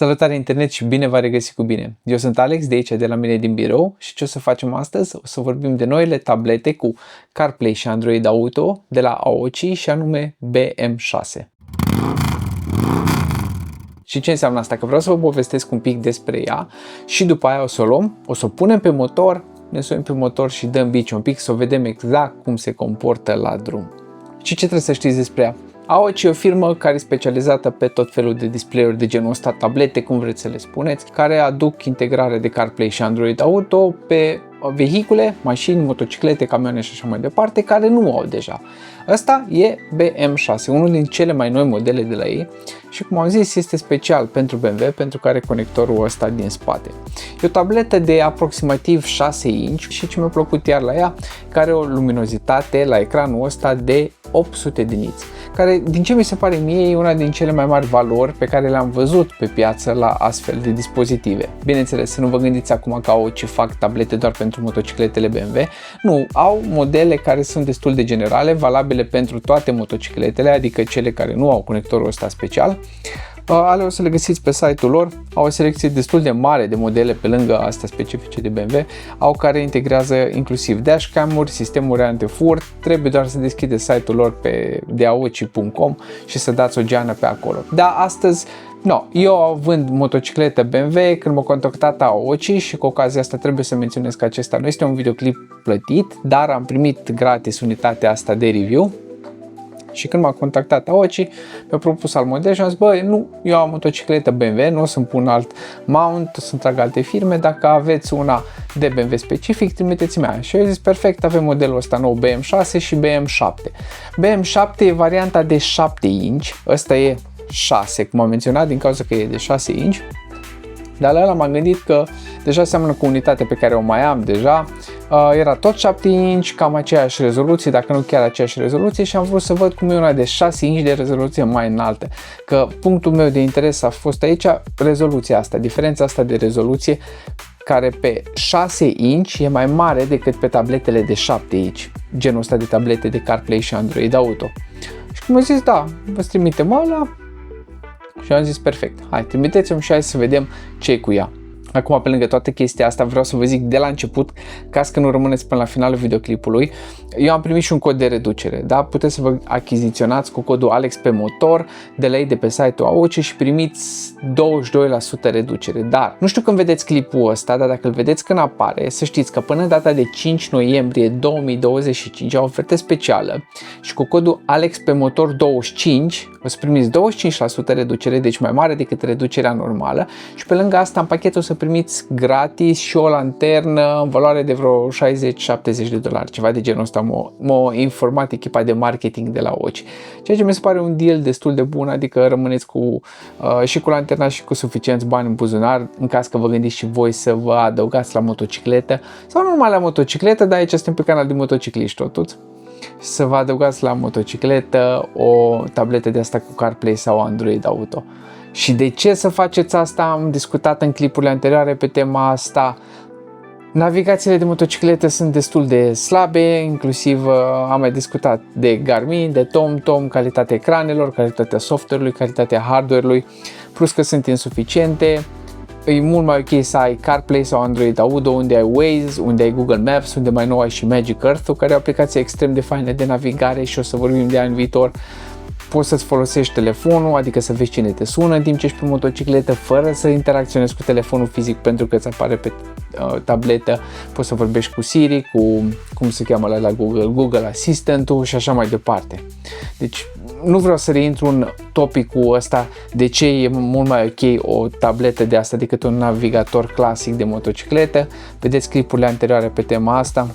Salutare internet și bine v-am regăsit cu bine! Eu sunt Alex de aici, de la mine din birou și ce o să facem astăzi? O să vorbim de noile tablete cu CarPlay și Android Auto de la Aoci și anume BM6. Și ce înseamnă asta? Că vreau să vă povestesc un pic despre ea și după aia o să o luăm, o să o punem pe motor, ne suim pe motor și dăm bici un pic să o vedem exact cum se comportă la drum. Și ce trebuie să știți despre ea? Aoci e o firmă care e specializată pe tot felul de display-uri de genul ăsta, tablete, cum vreți să le spuneți, care aduc integrare de CarPlay și Android Auto pe vehicule, mașini, motociclete, camioane și așa mai departe, care nu au deja. Asta e BM6, unul din cele mai noi modele de la ei și, cum am zis, este special pentru BMW pentru că are conectorul ăsta din spate. E o tabletă de aproximativ 6 inch și ce mi-a plăcut iar la ea, care are o luminozitate la ecranul ăsta de 800 de nits, care, din ce mi se pare mie, e una din cele mai mari valori pe care le-am văzut pe piață la astfel de dispozitive. Bineînțeles, să nu vă gândiți acum că au ce fac tablete doar pentru motocicletele BMW. Nu, au modele care sunt destul de generale, valabile pentru toate motocicletele, adică cele care nu au conectorul ăsta special. Ale o să le găsiți pe site-ul lor, au o selecție destul de mare de modele pe lângă astea specifice de BMW, au care integrează inclusiv dashcam-uri, sistemuri anti-furt, trebuie doar să deschideți site-ul lor pe deaoci.com și să dați o geană pe acolo. Da, astăzi, eu vând motocicletă BMW, când m-a contactat Aoci și cu ocazia asta trebuie să menționez că acesta nu este un videoclip plătit, dar am primit gratis unitatea asta de review. Și când m-a contactat Aoci, mi-a propus alt model și am zis, nu, eu am motocicletă BMW, nu o să-mi pun alt mount, o să-mi trag alte firme, dacă aveți una de BMW specific, trimiteți-mi aia. Și eu zis, perfect, avem modelul ăsta nou BM6 și BM7. BM7 e varianta de 7 inch, ăsta e 6, cum am menționat, din cauza că e de 6 inch. Dar la ăla m-am gândit că deja seamănă cu unitatea pe care o mai am deja, era tot 7 inch, cam aceeași rezoluție, dacă nu chiar aceeași rezoluție și am vrut să văd cum e una de 6 inch de rezoluție mai înaltă. Că punctul meu de interes a fost aici rezoluția asta, diferența asta de rezoluție care pe 6 inch e mai mare decât pe tabletele de 7 inch, genul ăsta de tablete de CarPlay și Android Auto. Și cum am zis, da, vă trimitem ăla. Și am zis, perfect, hai, trimiteți-mi și hai să vedem ce e cu ea. Acum, pe lângă toată chestia asta, vreau să vă zic de la început, ca să nu rămâneți până la finalul videoclipului, eu am primit și un cod de reducere, da? Puteți să vă achiziționați cu codul Alex pe motor de la ei de pe site-ul Aoci și primiți 22% reducere. Dar, nu știu când vedeți clipul ăsta, dar dacă îl vedeți când apare, să știți că până data de 5 noiembrie 2025 au o ofertă specială și cu codul Alex pe motor 25 o să primiți 25% reducere, deci mai mare decât reducerea normală și pe lângă asta în pachet o să primiți gratis și o lanternă în valoare de vreo $60-70, ceva de genul ăsta m-a informat echipa de marketing de la Aoci. Ceea ce mi se pare un deal destul de bun, adică rămâneți cu, și cu lanterna și cu suficienți bani în buzunar în caz că vă gândiți și voi să vă adăugați la motocicletă sau nu numai la motocicletă, dar aici suntem pe canal de motocicliști totuși. Să vă adăugați la motocicletă o tabletă de asta cu CarPlay sau Android Auto. Și de ce să faceți asta? Am discutat în clipurile anterioare pe tema asta. Navigațiile de motociclete sunt destul de slabe, inclusiv am mai discutat de Garmin, de TomTom, calitatea ecranelor, calitatea software-ului, calitatea hardware-ului, plus că sunt insuficiente. E mult mai ok să ai CarPlay sau Android Auto, unde ai Waze, unde ai Google Maps, unde mai nou ai și Magic Earth, care e o aplicație extrem de faină de navigare și o să vorbim de ea în viitor. Poți să-ți folosești telefonul, adică să vezi cine te sună în timp ce ești pe motocicletă, fără să interacționezi cu telefonul fizic pentru că îți apare pe tabletă. Poți să vorbești cu Siri, cu, cum se cheamă la Google Assistant-ul și așa mai departe. Deci nu vreau să reintru în topicul ăsta de ce e mult mai ok o tabletă de asta decât un navigator clasic de motocicletă. Vedeți clipurile anterioare pe tema asta.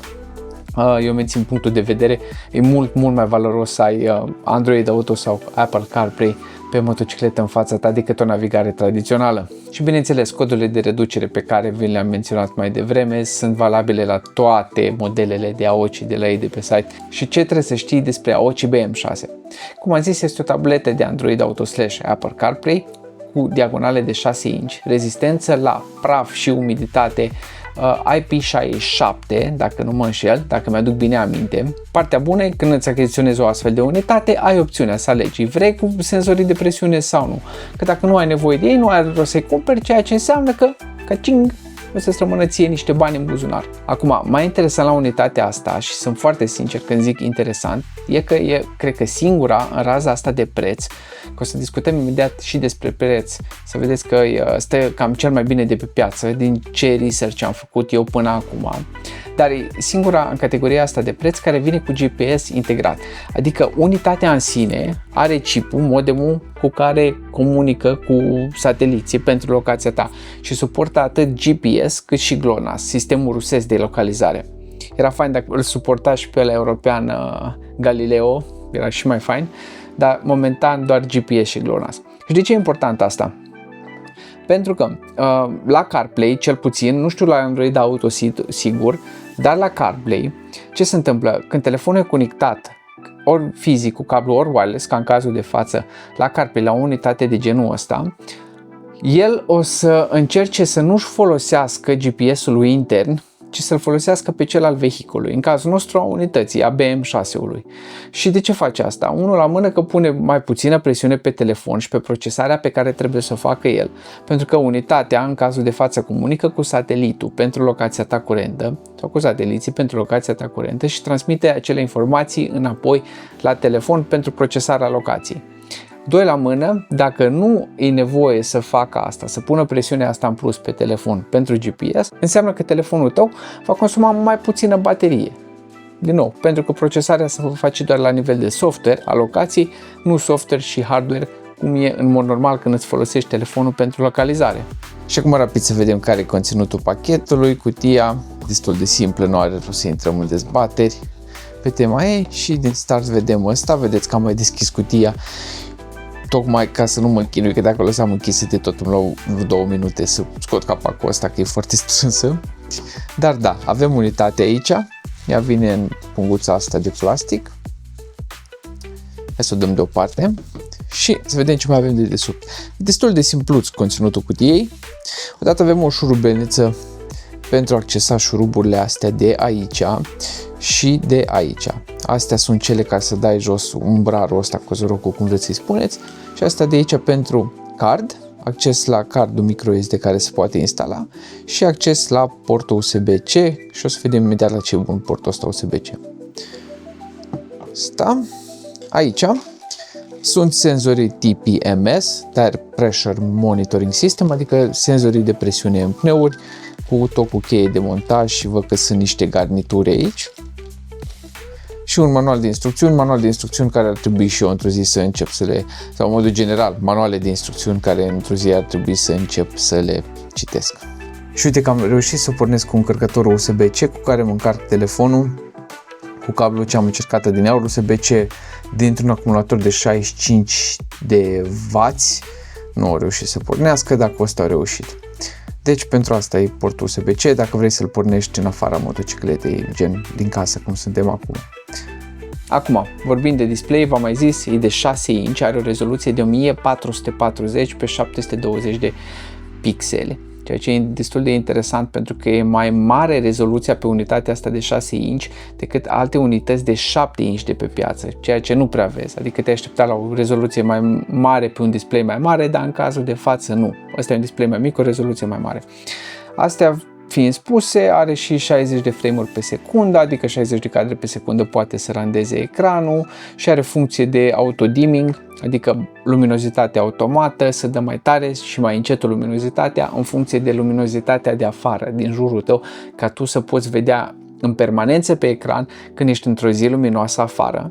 Eu mențin punctul de vedere, e mult mai valoros să ai Android Auto sau Apple CarPlay pe motocicletă în fața ta decât o navigare tradițională. Și bineînțeles, codurile de reducere pe care vi le-am menționat mai devreme sunt valabile la toate modelele de Aoci de la ei de pe site. Și ce trebuie să știi despre Aoci BM6? Cum am zis, este o tabletă de Android Auto / Apple CarPlay cu diagonale de 6 inch, rezistență la praf și umiditate IP67, dacă nu mă înșel, dacă mi-aduc bine aminte. Partea bună e când îți achiziționezi o astfel de unitate, ai opțiunea să alegi, vrei cu senzorii de presiune sau nu. Că dacă nu ai nevoie de ei, nu are rost să-i cumperi, ceea ce înseamnă că căcing, o să-ți rămână ție niște bani în buzunar. Acum, mai interesant la unitatea asta, și sunt foarte sincer când zic interesant, e că e, cred că singura în raza asta de preț, că o să discutăm imediat și despre preț, să vedeți că stă cam cel mai bine de pe piață din ce research am făcut eu până acum, dar e singura în categoria asta de preț care vine cu GPS integrat, adică unitatea în sine are chipul, modemul cu care comunică cu sateliții pentru locația ta și suportă atât GPS cât și GLONASS, sistemul rusesc de localizare. Era fain dacă îl suporta și pe ăla european Galileo, era și mai fain, dar momentan doar GPS și GLONASS. Și de ce e important asta? Pentru că la CarPlay, cel puțin, nu știu la Android Auto sigur, dar la CarPlay, ce se întâmplă? Când telefonul e conectat ori fizic cu cablu, ori wireless, ca în cazul de față, la CarPlay, la o unitate de genul ăsta, el o să încerce să nu-și folosească GPS-ul lui intern, ci să-l folosească pe cel al vehiculului, în cazul nostru a unității, a BM6-ului. Și de ce face asta? Unul la mână că pune mai puțină presiune pe telefon și pe procesarea pe care trebuie să o facă el, pentru că unitatea, în cazul de față, comunică cu satelitul pentru locația ta curentă sau cu sateliții pentru locația ta curentă și transmite acele informații înapoi la telefon pentru procesarea locației. Doi la mână, dacă nu e nevoie să facă asta, să pună presiunea asta în plus pe telefon pentru GPS, înseamnă că telefonul tău va consuma mai puțină baterie. Din nou, pentru că procesarea se face doar la nivel de software a locației, nu software și hardware, cum e în mod normal când îți folosești telefonul pentru localizare. Și acum rapid să vedem care e conținutul pachetului, cutia, destul de simplă, nu are rost să intrăm în dezbateri pe tema ei și din start vedem ăsta, vedeți că am mai deschis cutia tocmai ca să nu mă chinui, că dacă o lăsam închisă de tot îmi luau 2 minute să scot capacul ăsta, că e foarte strânsă. Dar da, avem unitatea aici, ea vine în punguța asta de plastic. Hai să o dăm deoparte și să vedem ce mai avem de desubt. Destul de simpluț conținutul cutiei. Odată avem o șurubelniță pentru a accesa șuruburile astea de aici și de aici. Astea sunt cele ca să dai jos umbrarul ăsta, cozorocul, cum vreți să-i spuneți. Și asta de aici pentru card, acces la cardul microSD care se poate instala și acces la portul USB-C și o să vedem imediat la ce e bun portul ăsta USB-C. Asta. Aici sunt senzorii TPMS, Tire Pressure Monitoring System, adică senzorii de presiune în pneuri, cu tot cu cheie de montaj și văd că sunt niște garnituri aici. Și un manual de instrucțiuni care ar trebui și eu într-o zi să încep să le, sau în modul general, manuale de instrucțiuni care într-o zi ar trebui să încep să le citesc. Și uite că am reușit să pornesc cu încărcătorul USB-C cu care mă încarc telefonul cu cablul ce am încercat din aur USB-C dintr-un acumulator de 65 de W. Nu au reușit să pornească, dacă ăsta a reușit. Deci pentru asta e portul USB-C, dacă vrei să-l pornești în afara motocicletei, gen din casă, cum suntem acum. Acum, vorbind de display, v-am mai zis, e de 6 inch, are o rezoluție de 1440 pe 720 de pixele, ceea ce e destul de interesant pentru că e mai mare rezoluția pe unitatea asta de 6 inch decât alte unități de 7 inch de pe piață, ceea ce nu prea vezi, adică te aștepta la o rezoluție mai mare pe un display mai mare, dar în cazul de față nu. Ăsta e un display mai mic, o rezoluție mai mare. Astea fiind spuse, are și 60 de frame-uri pe secundă, adică 60 de cadre pe secundă poate să randeze ecranul și are funcție de autodimming, adică luminozitate automată, să dă mai tare și mai încetul luminozitatea în funcție de luminozitatea de afară, din jurul tău, ca tu să poți vedea în permanență pe ecran când ești într-o zi luminoasă afară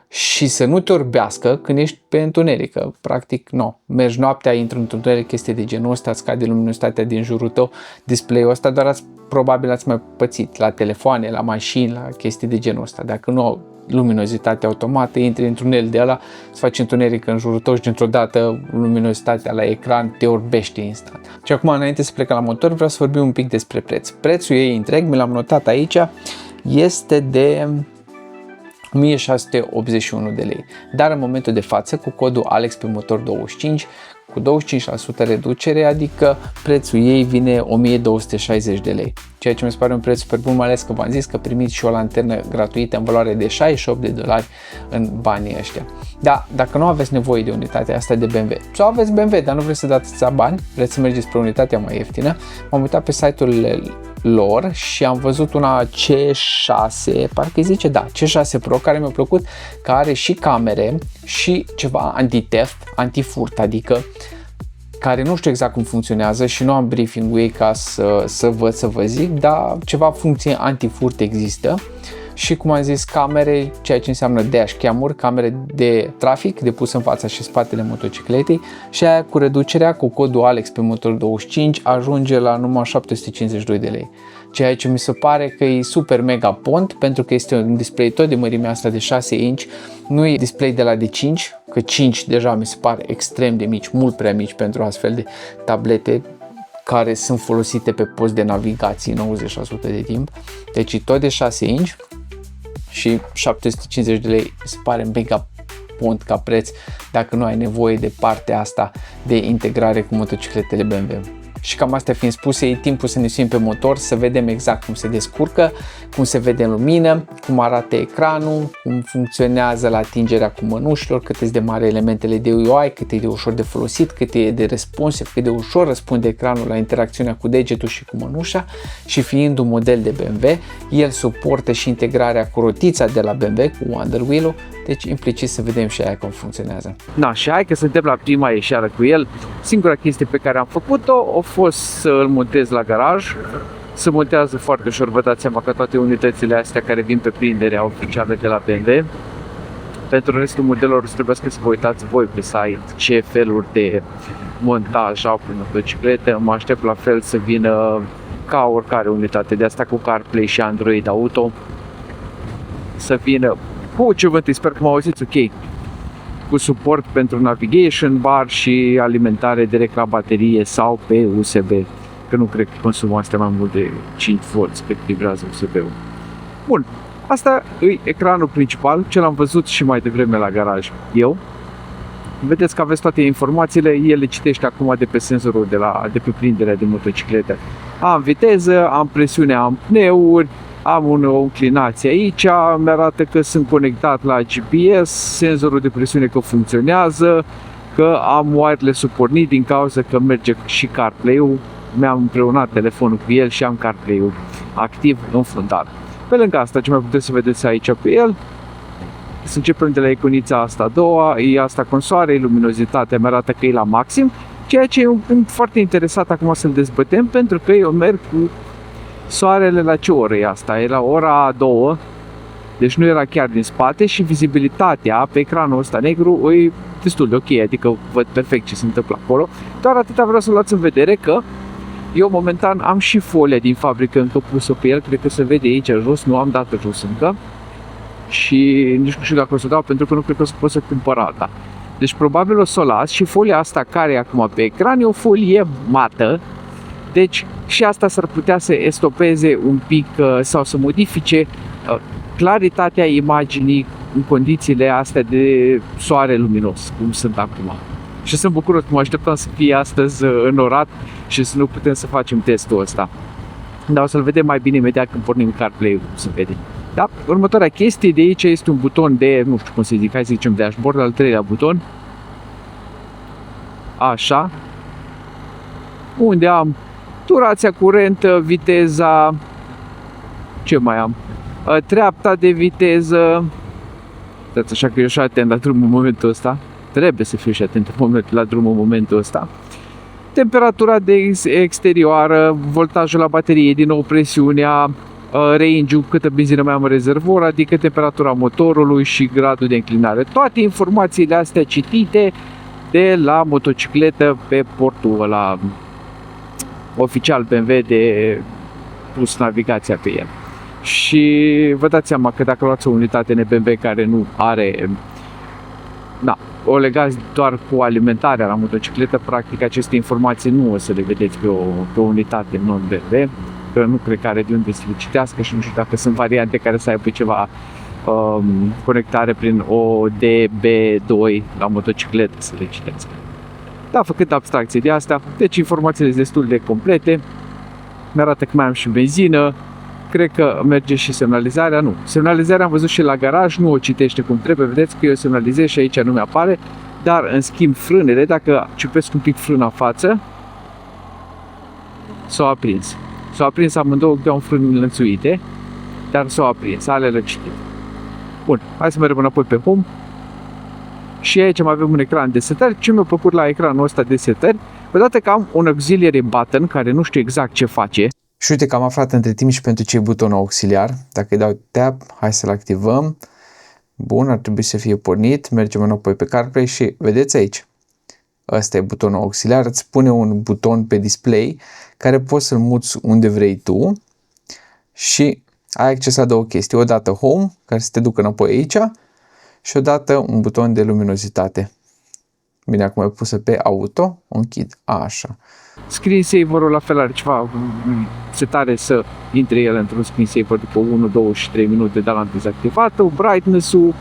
și să nu te orbească când ești pe întuneric, că practic nu, mergi noaptea, intri într-un întuneric, chestii de genul ăsta, scade luminositatea din jurul tău, display-ul ăsta, doar probabil ați mai pățit la telefoane, la mașini, la chestii de genul ăsta, dacă nu au luminozitate automată, intri într-un el de ăla, îți faci întuneric în jurul tău și dintr-o dată luminozitatea la ecran te orbește instant. Și acum, înainte să plecăm la motor, vreau să vorbim un pic despre preț. Prețul ei întreg, mi l-am notat aici, este de 1681 de lei, dar în momentul de față cu codul Alex pe motor 25, cu 25% reducere, adică prețul ei vine 1260 de lei. Ceea ce mi se pare un preț super bun, mai ales că v-am zis că primiți și o lanternă gratuită în valoare de $68 în banii ăștia. Da, dacă nu aveți nevoie de unitatea asta de BMW, sau aveți BMW, dar nu vreți să dați bani, vreți să mergeți spre unitatea mai ieftină, m-am uitat pe site-urile lor și am văzut una C6, parcă zice, da, C6 Pro, care mi-a plăcut, care are și camere și ceva anti-theft, anti-furt, adică care nu știu exact cum funcționează și nu am briefing-ul ei ca să vă zic, dar ceva funcție anti-furt există. Și cum am zis, camere, ceea ce înseamnă dashcam-uri, camere de trafic de pus în fața și spatele motocicletei, și aia cu reducerea cu codul Alex pe Motor25 ajunge la numai 752 de lei. Ceea ce mi se pare că e super mega pont, pentru că este un display tot de mărimea asta de 6 inch, nu e display de la de 5, că 5 deja mi se pare extrem de mici, mult prea mici pentru astfel de tablete care sunt folosite pe post de navigație 90% de timp. Deci e tot de 6 inch și 750 de lei mi se pare mega pont ca preț dacă nu ai nevoie de partea asta de integrare cu motocicletele BMW. Și cam astea fiind spuse, e timpul să ne suim pe motor, să vedem exact cum se descurcă, cum se vede în lumină, cum arată ecranul, cum funcționează la atingerea cu mănușilor, cât e de mare elementele de UI, cât e de ușor de folosit, cât e de responsive, cât de ușor răspunde ecranul la interacțiunea cu degetul și cu mănușa. Și fiind un model de BMW, el suportă și integrarea cu rotița de la BMW, cu Wonder Wheel-ul, deci implicit să vedem și aia cum funcționează. Da, și hai că suntem la prima ieșeală cu el. Singura chestie pe care am făcut-o a fost să îl montez la garaj. Se montează foarte ușor, vă dați seama că toate unitățile astea care vin pe prindere oficiale de la BMW. Pentru restul modelelor trebuie să vă uitați voi pe site ce feluri de montaj au pe motociclete. Mă aștept la fel să vină ca oricare unitate de asta cu CarPlay și Android Auto, să vină cu ceva, sper că mă auziți ok, cu suport pentru navigation bar și alimentare direct la baterie sau pe USB, că nu cred că consumă astea mai mult de 5 V pe cât vibrează USB-ul. Bun, asta e ecranul principal, ce l-am văzut și mai devreme la garaj eu. Vedeți că aveți toate informațiile, el le citește acum de pe senzorul de pe prinderea de motociclete. Am viteză, am presiune, am pneuri, am o înclinație aici, mi-arată că sunt conectat la GPS, senzorul de presiune că funcționează, că am wireless-ul pornit din cauza că merge și CarPlay-ul, mi-am împreunat telefonul cu el și am CarPlay-ul activ în fundal. Pe lângă asta, ce mai puteți să vedeți aici pe el, să începem de la iconița asta a doua, e asta consoare, luminozitatea mi-arată că e la maxim, ceea ce e un punct foarte interesant acum să-l dezbătem, pentru că eu merg cu soarele la ce oră e asta? E la ora 2, deci nu era chiar din spate și vizibilitatea pe ecranul ăsta negru e destul de ok, adică văd perfect ce se întâmplă acolo. Doar atâta vreau să luați în vedere că eu momentan am și folia din fabrică încă pusă pe el, cred că se vede aici jos, nu am dat jos încă și nici nu știu dacă o să dau, pentru că nu cred că o să pot să cumpăr alta. Deci probabil o să o las și folia asta care e acum pe ecran e o folie mată. Deci și asta s-ar putea să estopeze un pic sau să modifice claritatea imaginii în condițiile astea de soare luminos, cum sunt acum. Și sunt bucuros, mă așteptam să fie astăzi înorat și să nu putem să facem testul ăsta. Dar o să-l vedem mai bine imediat când pornim CarPlay-ul, se vede. Da? Următoarea chestie de aici este un buton de, nu știu cum să zic, hai să zicem dashboard, al treilea buton. Așa. Unde am durația curentă, viteza, ce mai am? Treapta de viteză. Dați așa că eu și atent la drumul în momentul ăsta. Trebuie să fiu și atent la drumul în momentul ăsta. Temperatura de exterioară, voltajul la baterie, din nou presiunea, range-ul, câtă benzină mai am în rezervor, adică temperatura motorului și gradul de înclinare. Toate informațiile astea citite de la motocicletă pe portul ăla oficial BMW de pus navigația pe el. Și vă dați seama că dacă luați o unitate în BMW care nu are, o legați doar cu alimentarea la motocicletă, practic aceste informații nu o să le vedeți pe o unitate non-BMW, că nu cred că are de unde să le citească și nu știu dacă sunt variante care să aibă ceva conectare prin ODB2 la motocicletă să le citească. Da, făcut abstracție de asta, deci informațiile sunt destul de complete. Mi-arată că mai am și benzină. Cred că merge și semnalizarea, nu. Semnalizarea am văzut și la garaj, nu o citește cum trebuie, vedeți că eu semnalizez și aici nu mi-apare. Dar, în schimb, frânele, dacă ciupesc un pic frâna față, s-au aprins. S-au aprins amândouă de un frân înlănțuite, dar s-au aprins, ale răcite. Bun, hai să mergem înapoi pe home. Și aici mai avem un ecran de setări. Ce mi-a plăcut la ecranul ăsta de setări, odată că am un auxiliary button care nu știu exact ce face. Și uite că am aflat între timp și pentru ce e butonul auxiliar. Dacă îi dau tap, hai să-l activăm. Bun, ar trebui să fie pornit. Mergem înapoi pe CarPlay și vedeți aici. Ăsta e butonul auxiliar. Îți pune un buton pe display care poți să-l muți unde vrei tu. Și ai acces la două chestii. Odată Home, care să te ducă înapoi aici. Și odată un buton de luminozitate. Bine, acum e pusă pe auto. O închid. Așa. Screensaver-ul la fel are ceva setare să intre el într-un screensaver după 1, 2 și 3 minute de la dezactivat-o. Brightness-ul,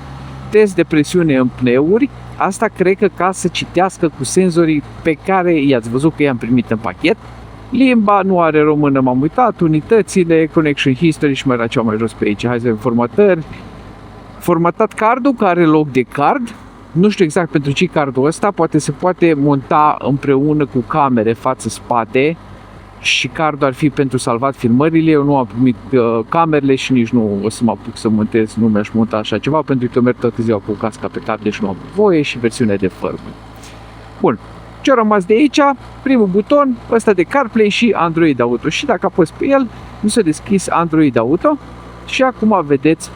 test de presiune în pneuri. Asta cred că ca să citească cu senzorii pe care i-ați văzut că i-am primit în pachet. Limba nu are română, m-am uitat, unitățile, connection history și mai era ceva mai jos pe aici. Hai să vedem formatări. Formatat cardul care are loc de card. Nu știu exact pentru ce cardul ăsta, poate se poate monta împreună cu camere față-spate și cardul ar fi pentru salvat filmările. Eu nu am primit camerele și nici nu o să mă apuc să montez, nu mi-aș monta așa ceva pentru că merg toată ziua cu casca pe cap, deci nu am voie și versiunea de firmware. Bun, ce a rămas de aici? Primul buton, ăsta de CarPlay și Android Auto și dacă apăs pe el, nu s-a deschis Android Auto și acum vedeți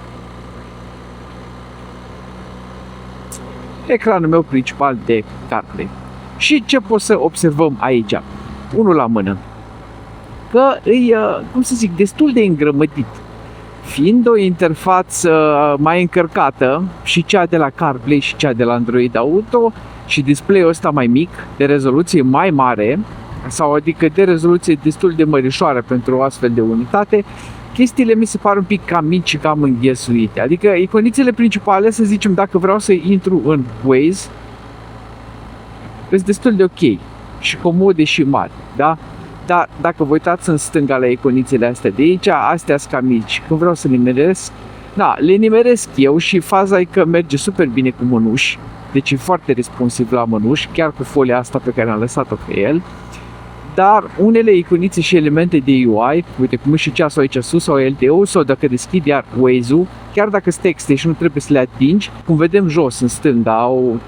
ecranul meu principal de CarPlay. Și ce pot să observăm aici? Unul la mână. Că e, cum să zic, destul de îngrămădit. Fiind o interfață mai încărcată, și cea de la CarPlay și cea de la Android Auto, și display-ul ăsta mai mic, de rezoluție mai mare, sau adică de rezoluție destul de mărișoară pentru o astfel de unitate, chestiile mi se par un pic cam mici și cam înghesuite. Adică iconițele principale, să zicem, dacă vreau să intru în Waze, sunt destul de ok și comode și mari, da? Dar dacă vă uitați în stânga la iconițele astea de aici, astea sunt cam mici. Când vreau să le nimeresc, da, le nimeresc eu și faza e că merge super bine cu mănuși, deci e foarte responsiv la mănuși, chiar cu folia asta pe care am lăsat-o pe el. Dar unele iconițe și elemente de UI, uite cum e și ceasul aici sus sau LTO, sau dacă deschid iar Waze-ul, chiar dacă sunt texte și nu trebuie să le atingi, cum vedem jos în stânga, au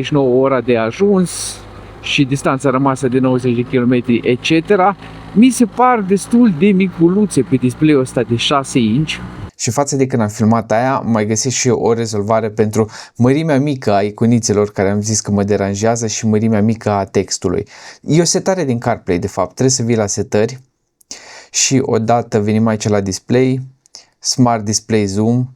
13-39 ora de ajuns și distanța rămasă de 90 de km, etc. Mi se par destul de miculuțe pe display-ul ăsta de 6 inch. Și față de când am filmat aia, mai găsesc și eu o rezolvare pentru mărimea mică a iconițelor care am zis că mă deranjează și mărimea mică a textului. E o setare din CarPlay, de fapt. Trebuie să vii la setări și odată venim aici la display, Smart Display Zoom,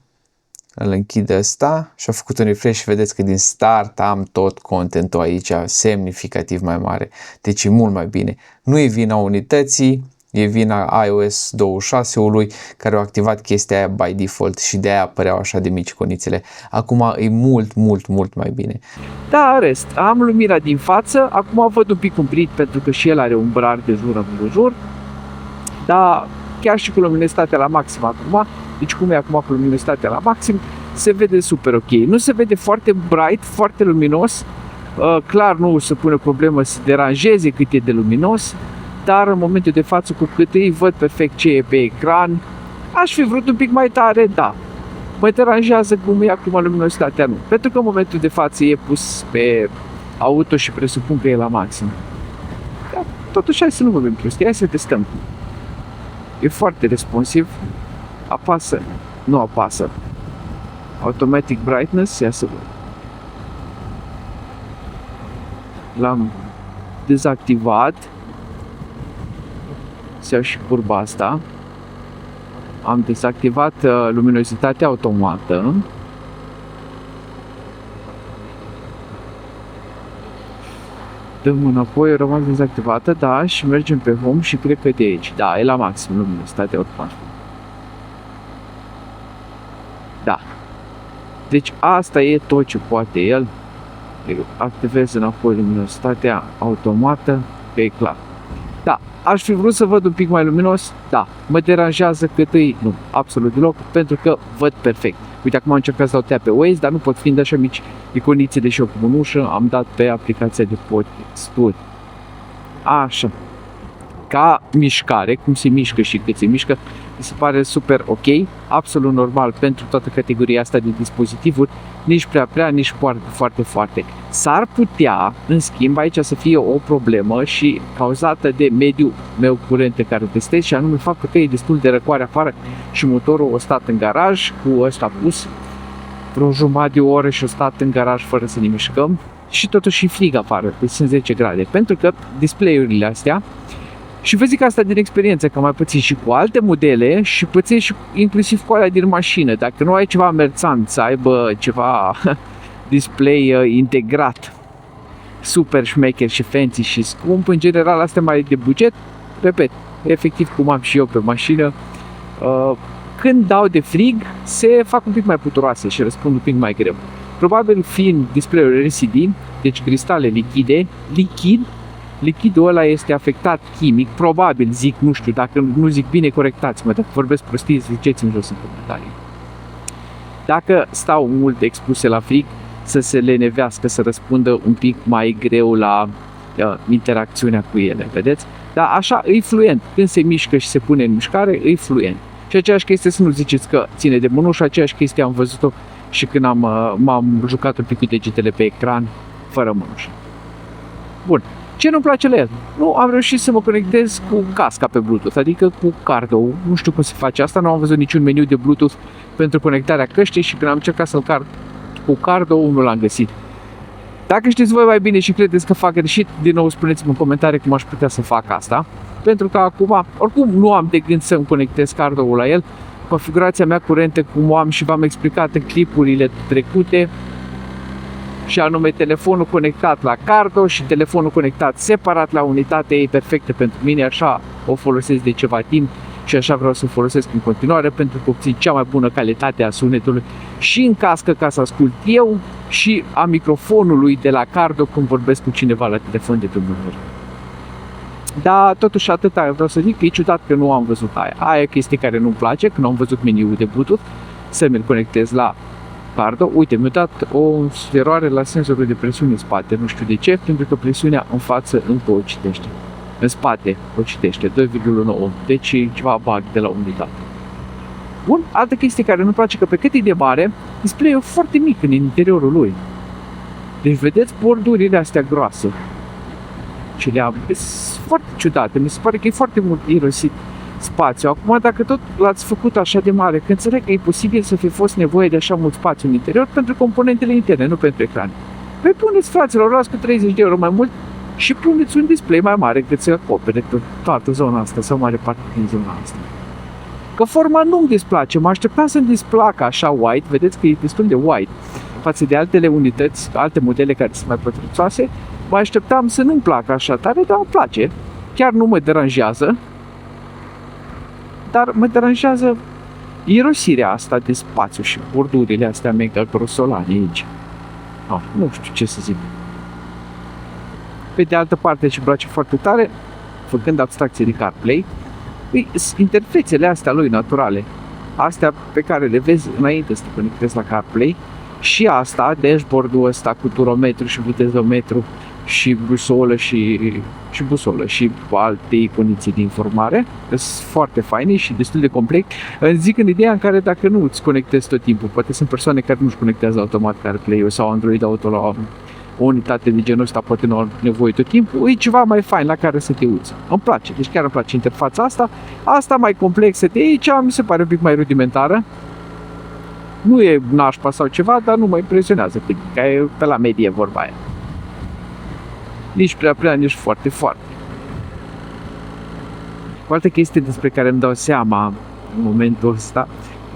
îl închid ăsta și am făcut un refresh și vedeți că din start am tot contentul aici semnificativ mai mare. Deci e mult mai bine. Nu e vina unității, e vina iOS 26-ului care a activat chestia aia by default și de aia apăreau așa de mici iconițele. Acum e mult mai bine. Da, în rest, am lumina din față, acum văd un pic umbrit pentru că și el are un brar de jur împrejur, dar chiar și cu luminozitatea la maxim acum, deci cum e acum cu luminozitatea la maxim, se vede super ok. Nu se vede foarte bright, foarte luminos, clar nu se pune problemă să deranjeze cât e de luminos, dar în momentul de față, cu cât îi văd perfect ce e pe ecran, aș fi vrut un pic mai tare, da. Mă deranjează cum e acum luminositatea, nu. Pentru că în momentul de față e pus pe auto și presupun că e la maxim. Dar totuși hai să nu vorbim prostii, hai să testăm. E foarte responsiv, apasă, nu apasă. Automatic brightness, ia să văd. L-am dezactivat. Să iau și curba asta. Am dezactivat luminozitatea automată. Dăm înapoi, a rămas dezactivată, da, și mergem pe home și cred că de aici. Da, e la maxim luminozitatea automată. Da. Deci asta e tot ce poate el. Activez înapoi luminositatea automată, că e clar. Da, aș fi vrut să văd un pic mai luminos, da, mă deranjează câtâi, nu, absolut deloc, pentru că văd perfect. Uite, acum am încercat să dau tea pe Waze, dar nu pot, fiind așa mici iconițe de și o mânușă, am dat pe aplicația de podcast. Așa. Ca mișcare, cum se mișcă și cât se mișcă, mi se pare super ok, absolut normal pentru toată categoria asta de dispozitivuri, nici prea, nici foarte. S-ar putea, în schimb, aici să fie o problemă și cauzată de mediul meu curent pe care o testez, și anume faptul că e destul de răcoare afară și motorul a stat în garaj cu ăsta pus vreo jumătate de oră și a stat în garaj fără să ne mișcăm și totuși e frig afară, deci sunt 10 grade, pentru că display-urile astea, și vă zic asta din experiență, că am mai pățit și cu alte modele și pățesc și inclusiv cu alea din mașină. Dacă nu ai ceva merțant, să aibă ceva display integrat, super șmecher și fancy și scump, în general astea mai de buget, repet, efectiv cum am și eu pe mașină, când dau de frig, se fac un pic mai puturoase și răspund un pic mai greu. Probabil fiind display-uri LCD, deci cristale lichide, lichidul ăla este afectat chimic, probabil, zic, nu știu, dacă nu zic bine, corectați-mă, dacă vorbesc prostii, ziceți-mi jos în comentarii. Dacă stau mult expuse la frig, să se lenevească, să răspundă un pic mai greu la interacțiunea cu ele, vedeți? Dar așa, e fluent, când se mișcă și se pune în mișcare, e fluent. Și aceeași chestie, să nu ziceți că ține de mânușă, aceeași chestie am văzut-o și când m-am jucat un pic cu degetele pe ecran, fără mânușă. Bun. Ce nu-mi place la el? Nu am reușit să mă conectez cu casca pe Bluetooth, adică cu Cardo. Nu știu cum se face asta, nu am văzut niciun meniu de Bluetooth pentru conectarea căștii și când am încercat să-l carc cu Cardo, nu l-am găsit. Dacă știți voi mai bine și credeți că fac greșit, din nou spuneți-mi în comentarii cum aș putea să fac asta. Pentru că acum, oricum nu am de gând să-mi conectez Cardo-ul la el. Configurația mea curentă, cum o am și v-am explicat în clipurile trecute, și anume telefonul conectat la Cardo și telefonul conectat separat la unitate, e perfectă pentru mine, așa o folosesc de ceva timp și așa vreau să o folosesc în continuare pentru că obțin cea mai bună calitate a sunetului și în cască ca să ascult eu și a microfonului de la Cardo când vorbesc cu cineva la telefon de pe mână. Dar totuși atâta vreau să zic că e ciudat că nu am văzut aia. Aia e chestie care nu-mi place, când am văzut meniul de Bluetooth, să mi-l conectez la Cardo. Uite, mi-a dat o eroare la senzorul de presiune în spate, nu știu de ce, pentru că presiunea în față încă o citește. În spate o citește, 2,9, deci e ceva bug de la unitate. Bun, altă chestie care nu-mi place, că pe cât e de mare, display-ul e foarte mic în interiorul lui. Deci vedeți bordurile astea groase. Și le-am, sunt foarte ciudate, mi se pare că e foarte mult irosit spațiu. Acum, dacă tot l-ați făcut așa de mare, că înțeleg că e posibil să fi fost nevoie de așa mult spațiu în interior pentru componentele interne, nu pentru ecran. Păi puneți, fraților, luați cu 30 de euro mai mult și puneți un display mai mare cât să acopere toată zona asta sau mare parte din zona asta. Că forma nu-mi displace, mă așteptam să-mi displacă așa white, vedeți că e destul de white față de altele unități, alte modele care sunt mai pătrunțoase, mă așteptam să nu-mi placă așa tare, dar îmi place, chiar nu mă deranjează, dar mă deranjează irosirea asta de spațiu și bordurile astea mega grosolane aici. Nu știu ce să zic. Pe de altă parte, ce-mi place foarte tare, făcând abstracție de CarPlay, interfețele astea lui naturale, astea pe care le vezi înainte să te conectezi la CarPlay, și asta, dashboard-ul ăsta cu turometru și vitezometru și busolă și busolă și alte condiții de informare, sunt foarte faine și destul de complex. Zic în ideea în care dacă nu îți conectezi tot timpul, poate sunt persoane care nu își conectează automat CarPlay-ul sau Android Auto la o unitate de genul ăsta, poate nu au nevoie tot timpul, e ceva mai fain la care să te uiți. Îmi place, deci chiar îmi place interfața asta. Asta mai complexă de aici, mi se pare un pic mai rudimentară. Nu e nașpa sau ceva, dar nu mă impresionează, că e pe la medie vorba aia. Nici prea, nici foarte. O altă chestie despre care îmi dau seama în momentul ăsta,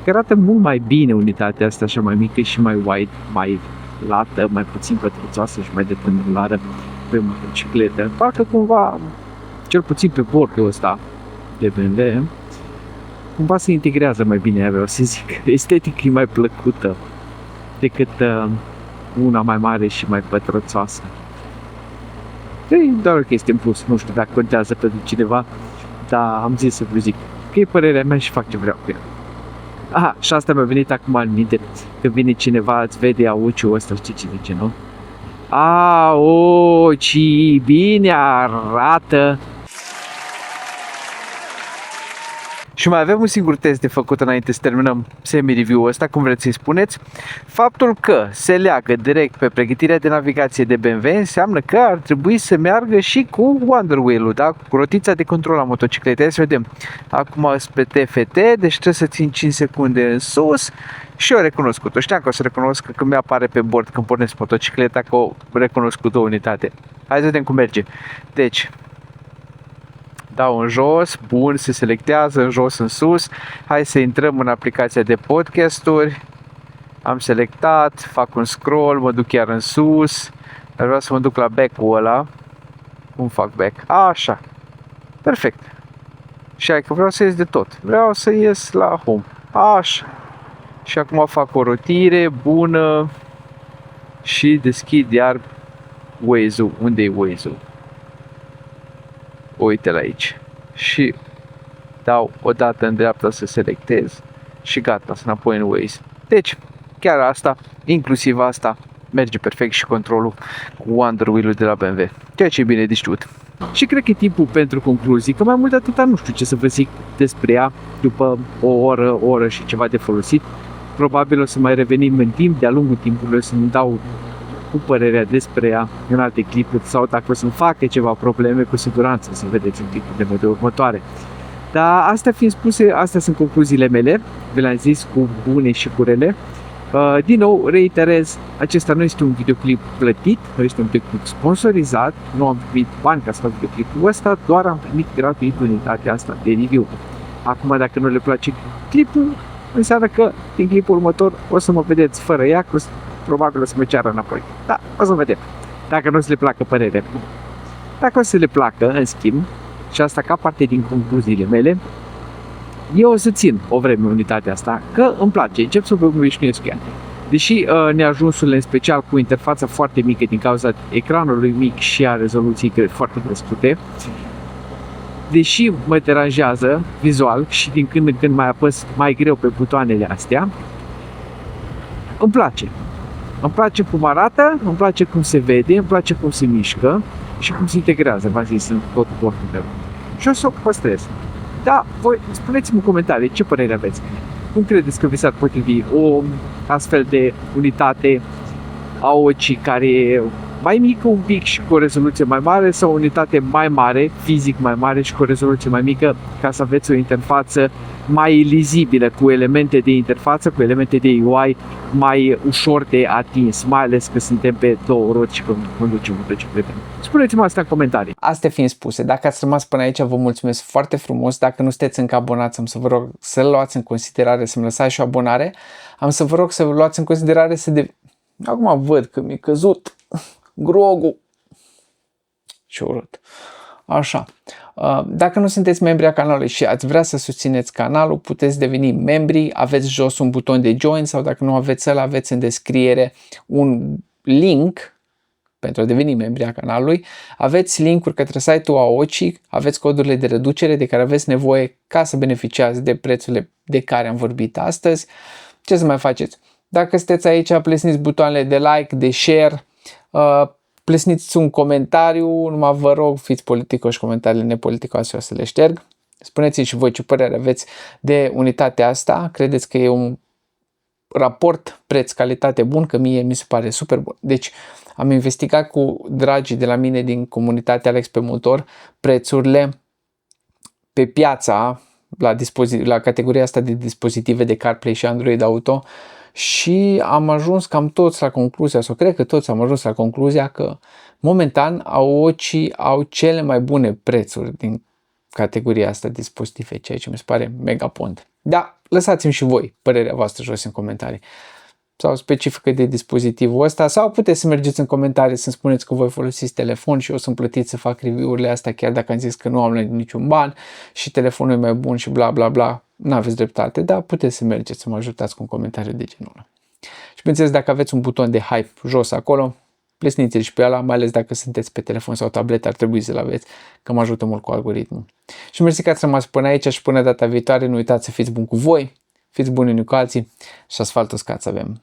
că arată mult mai bine unitatea asta, așa mai mică și mai wide, mai lată, mai puțin pătrățoasă și mai de tânărulară pe motocicletă. Parcă cumva, cel puțin pe bordul ăsta de BMW, cumva se integrează mai bine, vreau să zic. Estetic e mai plăcută decât una mai mare și mai pătrățoasă. E doar o chestie în plus, nu știu dacă contează pentru cineva, dar am zis să vă zic că e părerea mea și fac ce vreau cu ea. Aha, și asta mi-a venit acum în minte, când vine cineva, îți vede auciul ăsta, știi ce zice, nu? Auci, bine arată! Și mai avem un singur test de făcut înainte să terminăm semi-review-ul ăsta, cum vreți să-i spuneți. Faptul că se leagă direct pe pregătirea de navigație de BMW înseamnă că ar trebui să meargă și cu Wonder Wheel-ul, da? Cu rotița de control a motocicletei. Hai să vedem. Acum pe TFT, deci trebuie să țin 5 secunde în sus și eu recunoscut-o. Știam că o să recunosc că când mi-apare pe bord când pornesc motocicleta că o recunosc cu 2 unitate. Hai să vedem cum merge. Deci, dau în jos, bun, se selectează în jos, în sus. Hai să intrăm în aplicația de podcasturi. Am selectat, fac un scroll, mă duc chiar în sus. Dar vreau să mă duc la back-ul ăla. Cum fac back? Așa. Perfect. Și hai că vreau să ies de tot. Vreau să ies la home. Așa. Și acum fac o rotire bună. Și deschid iar Waze-ul. Unde e Waze-ul? Uite-l aici. Și dau o dată în dreapta să selectez și gata, să înapoi în Waze. Deci, chiar asta, inclusiv asta, merge perfect și controlul cu Wonder Wheel-ul de la BMW. Ceea ce e bine de știut. Și cred că e timpul pentru concluzii, că mai mult de atâta nu știu ce să vă zic despre ea după o oră și ceva de folosit. Probabil o să mai revenim în timp, de-a lungul timpului o să-mi dau cu părerea despre ea în alte clipuri sau dacă o să-mi facă ceva probleme, cu siguranță să vedeți în clipurile următoare. Dar astea fiind spuse, astea sunt concluziile mele, vi le-am zis cu bune și cu rele. Din nou, reiterez, acesta nu este un videoclip plătit, nu este un videoclip sponsorizat, nu am primit bani ca să fac videoclipul ăsta, doar am primit gratuit unitatea asta de review. Acum, dacă nu le place clipul, înseamnă că din clipul următor o să mă vedeți fără ea, probabil o să mă ceară înapoi. Da, o să vedem. Dacă nu o să le placă părerea. Dacă o să le placă, în schimb, și asta ca parte din concluziile mele, eu o să țin o vreme unitatea asta, că îmi place, încep să vă obișnuiesc cu ea. Deși neajunsurile, în special cu interfața foarte mică din cauza ecranului mic și a rezoluției foarte crescute, deși mă deranjează vizual și din când în când mai apăs mai greu pe butoanele astea, îmi place. Îmi place cum arată, îmi place cum se vede, îmi place cum se mișcă și cum se integrează, v-am zis, în tot corpul meu. Și o să o păstrez. Da, voi spuneți-mi în comentarii ce părere aveți. Cum credeți că vi s-ar potrivi o astfel de unitate AOC care e mai mică un pic și cu o rezoluție mai mare sau o unitate mai mare, fizic mai mare și cu o rezoluție mai mică, ca să aveți o interfață mai lizibilă, cu elemente de interfață, cu elemente de UI mai ușor de atins, mai ales că suntem pe două roți și conducem motociclete. Spuneți-mă asta în comentarii. Astea fiind spuse, dacă ați rămas până aici, vă mulțumesc foarte frumos. Dacă nu sunteți încă abonați, am să vă rog să-l luați în considerare, să-mi lăsați și o abonare. Am să vă rog să vă luați în considerare Acum văd că mi-a căzut grogul și urât. Așa. Dacă nu sunteți membri a canalului și ați vrea să susțineți canalul, puteți deveni membri, aveți jos un buton de join sau dacă nu aveți ăla, aveți în descriere un link pentru a deveni membri a canalului. Aveți linkuri către site-ul AOCI, aveți codurile de reducere de care aveți nevoie ca să beneficiați de prețurile de care am vorbit astăzi. Ce să mai faceți? Dacă sunteți aici, plesniți butoanele de like, de share, plesniți un comentariu, numai vă rog, fiți politicoși, comentariile nepoliticoase o să le șterg. Spuneți-mi și voi ce părere aveți de unitatea asta, credeți că e un raport preț-calitate bun, că mie mi se pare super bun. Deci am investigat cu dragii de la mine din comunitatea Alex pe motor prețurile pe piața la categoria asta de dispozitive de CarPlay și Android Auto și am ajuns cam toți la concluzia, sau cred că toți am ajuns la concluzia că momentan AOCI au cele mai bune prețuri din categoria asta de dispozitive, ceea ce mi se pare mega pont. Da, lăsați-mi și voi părerea voastră jos în comentarii sau specifică de dispozitivul ăsta sau puteți să mergeți în comentarii să-mi spuneți că voi folosiți telefon și eu sunt plătit să fac review-urile astea chiar dacă am zis că nu am niciun ban și telefonul e mai bun și bla bla bla. N-aveți dreptate, dar puteți să mergeți să mă ajutați cu un comentariu de genul ăla. Și bineînțeles, dacă aveți un buton de hype jos acolo, plesniți-l și pe ăla, mai ales dacă sunteți pe telefon sau tabletă, ar trebui să-l aveți, că mă ajută mult cu algoritmul. Și mersi că ați rămas până aici și până data viitoare, nu uitați să fiți buni cu voi, fiți buni unii cu alții și asfaltul scat să avem.